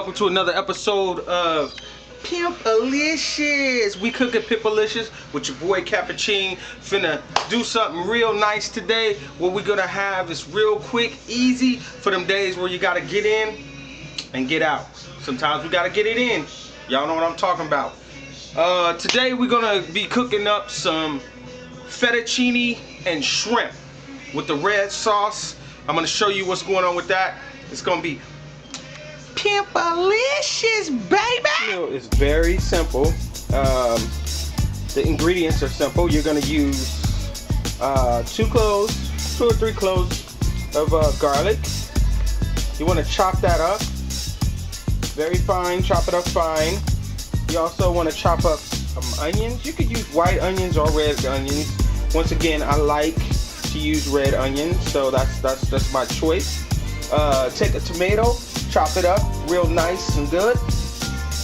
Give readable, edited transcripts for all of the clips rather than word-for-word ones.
welcome to another episode of Pimpalicious. We cooking Pimpalicious with your boy Cappuccino. Finna do something real nice today. What we're gonna have is real quick, easy for them days where you gotta get in and get out. Sometimes we gotta get it in. Y'all know what I'm talking about. Today we're gonna be cooking up some fettuccine and shrimp with the red sauce. I'm gonna show you what's going on with that. It's gonna be Pimpalicious, baby! It's very simple. The ingredients are simple. You're gonna use two or three cloves of garlic. You want to chop that up very fine. Chop it up fine. You also want to chop up some onions. You could use white onions or red onions. Once again, I like to use red onions, so that's my choice. Take a tomato, chop it up real nice and good.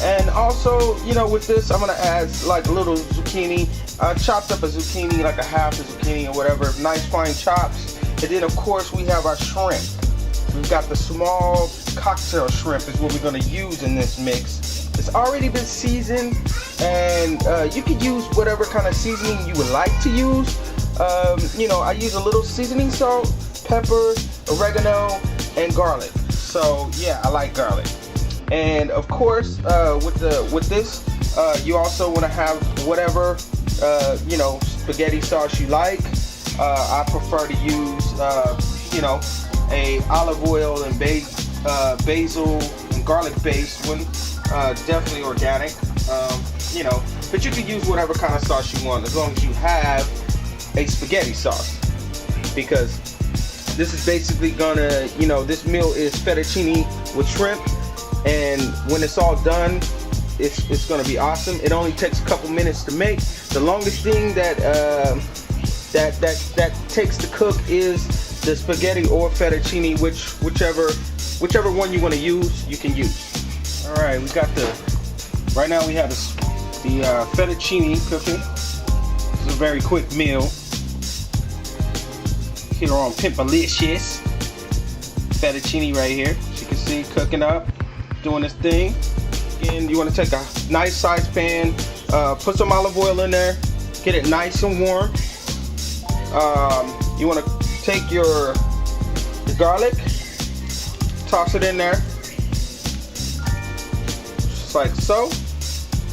And also, you know, with this, I'm gonna add like a little zucchini. I chopped up a zucchini, like a half a zucchini or whatever, nice fine chops. And then of course we have our shrimp. We've got the small cocktail shrimp is what we're gonna use in this mix. It's already been seasoned, and you could use whatever kind of seasoning you would like to use. You know, I use a little seasoning salt, pepper, oregano, and garlic. So yeah, I like garlic. And of course, with this, you also want to have whatever you know, spaghetti sauce you like. I prefer to use you know, a olive oil and basil and garlic based one. Definitely organic. You know, but you can use whatever kind of sauce you want as long as you have a spaghetti sauce, because this is basically gonna, you know, this meal is fettuccine with shrimp, and when it's all done, it's gonna be awesome. It only takes a couple minutes to make. The longest thing that takes to cook is the spaghetti or fettuccine, whichever one you want to use, you can use. All right, we got right now we have the fettuccine cooking. This is a very quick meal here on Pimpalicious. Fettuccine right here, as you can see, cooking up, doing this thing. Again, you want to take a nice sized pan, put some olive oil in there, get it nice and warm. You want to take your garlic, toss it in there, just like so.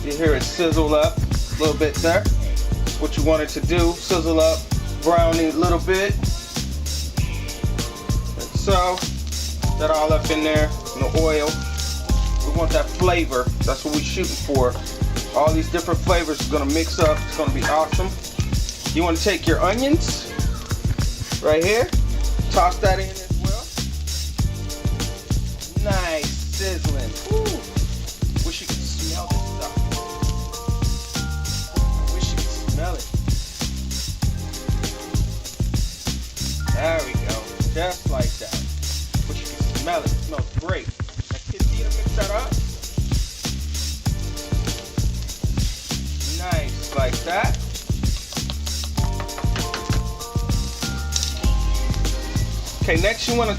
You hear it sizzle up a little bit there. That's what you want it to do, sizzle up, brown it a little bit. So, that all up in there, in the oil. We want that flavor. That's what we're shooting for. All these different flavors are gonna mix up. It's gonna be awesome. You want to take your onions right here, toss that in as well. Nice sizzling. Ooh. Wish you could smell this stuff. Wish you could smell it. There we go. Just like that. Wish you could smell it. It smells great. Now continue to mix that up. Nice, like that. Okay, next you want to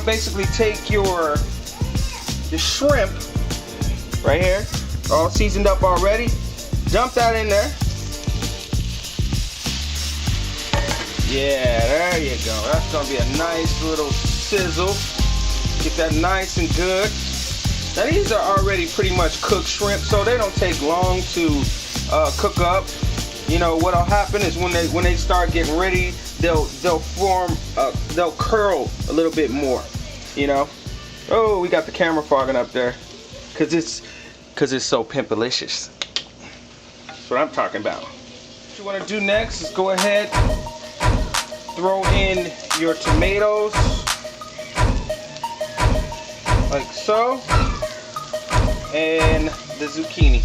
basically take your shrimp right here, all seasoned up already. Dump that in there. Yeah, there you go. That's gonna be a nice little sizzle. Get that nice and good. Now these are already pretty much cooked shrimp, so they don't take long to cook up. You know what'll happen is when they start getting ready, they'll curl a little bit more. You know. Oh, we got the camera fogging up there, cause it's so Pimpalicious. That's what I'm talking about. What you want to do next is go ahead, throw in your tomatoes, like so, and the zucchini,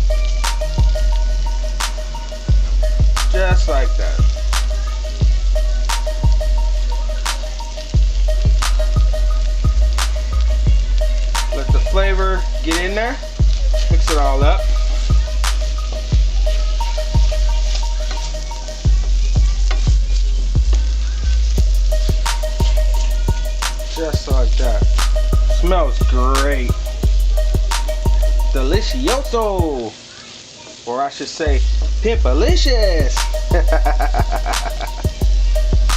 just like that. Let the flavor get in there, mix it all up. Just like that. smells great. Delicioso. Or I should say, Pimpalicious.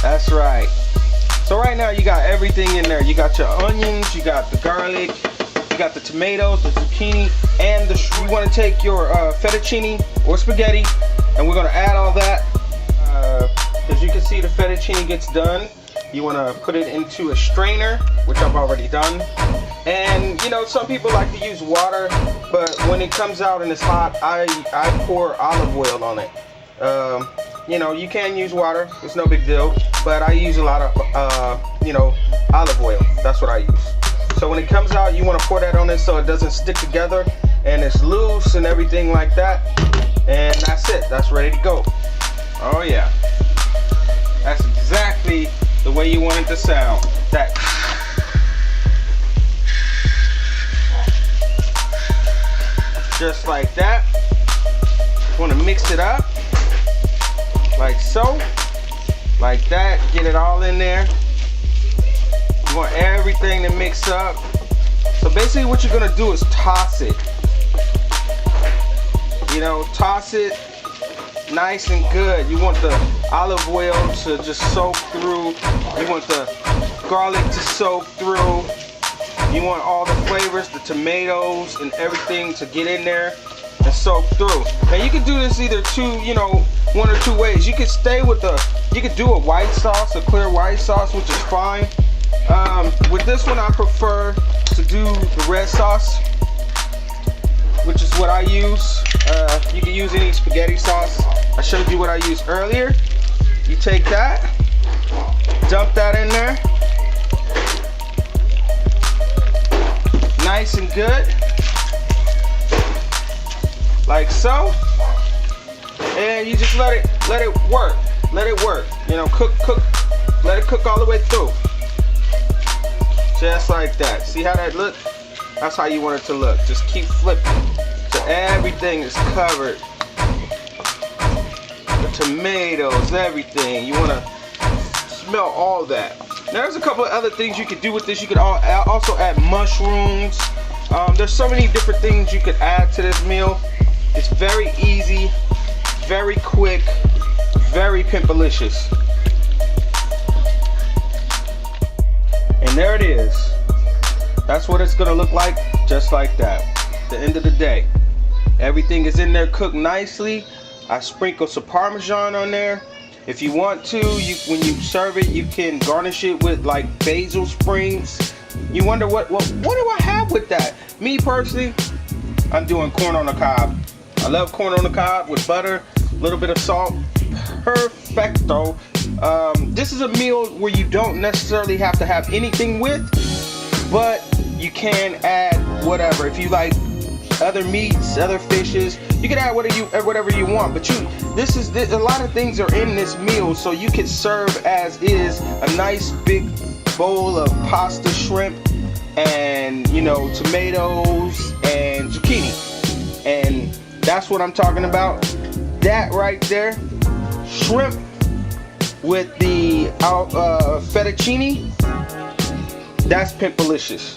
That's right. So right now you got everything in there. You got your onions, you got the garlic, you got the tomatoes, the zucchini, and you want to take your fettuccine or spaghetti, and we're going to add all that. As you can see, the fettuccine gets done. You want to put it into a strainer, which I've already done. And you know, some people like to use water, but when it comes out and it's hot, I pour olive oil on it. You know, you can use water, it's no big deal, but I use a lot of you know, olive oil. That's what I use. So when it comes out, you want to pour that on it so it doesn't stick together and it's loose and everything like that. And that's it, that's ready to go. Oh yeah, that's exactly the way you want it to sound. That just like that. Want to mix it up like so, like that. Get it all in there. You want everything to mix up. So basically what you're gonna do is toss it. You know, toss it nice and good. You want the olive oil to just soak through. You want the garlic to soak through. You want all the flavors, the tomatoes and everything to get in there and soak through. Now you can do this either one or two ways. You could stay with you could do a white sauce, a clear white sauce, which is fine. With this one I prefer to do the red sauce, which is what I use. You can use any spaghetti sauce. I showed you what I used earlier. You take that, dump that in there. Nice and good. Like so. And you just let it work. Let it work. You know, cook, let it cook all the way through. Just like that. See how that look? That's how you want it to look. Just keep flipping. So everything is covered. The tomatoes, everything. You want to smell all that. Now there's a couple of other things you could do with this. You could also add mushrooms. There's so many different things you could add to this meal. It's very easy, very quick, very pimpalicious. And there it is. That's what it's gonna look like, just like that. At the end of the day, everything is in there cooked nicely. I sprinkle some Parmesan on there. If you want to, when you serve it, you can garnish it with like basil sprigs. You wonder what do I have with that? Me personally, I'm doing corn on the cob. I love corn on the cob with butter, a little bit of salt. Perfecto. This is a meal where you don't necessarily have to have anything with, but you can add whatever. If you like other meats, other fishes, you can add whatever you want. But a lot of things are in this meal, so you can serve as is a nice big bowl of pasta, shrimp, and tomatoes and zucchini, and that's what I'm talking about. That right there, shrimp with the fettuccine, that's Pimpalicious.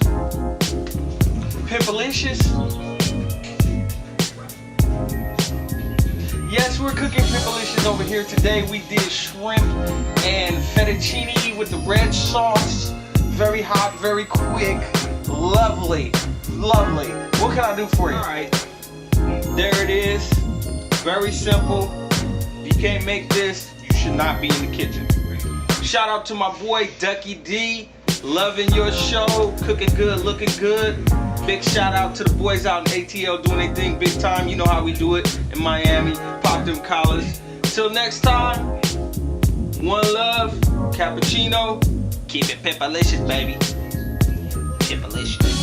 Pimpalicious. Yes, we're cooking Pimpalicious over here today. We did shrimp and fettuccine with the red sauce. Very hot, very quick, lovely, lovely. What can I do for you? All right, there it is. Very simple. If you can't make this, you should not be in the kitchen. Shout out to my boy Ducky D. Loving your show, cooking good, looking good. Big shout out to the boys out in ATL doing their thing big time. You know how we do it in Miami. Pop them collars. Till next time, one love, cappuccino. Keep it Pimpalicious, baby. Pimpalicious.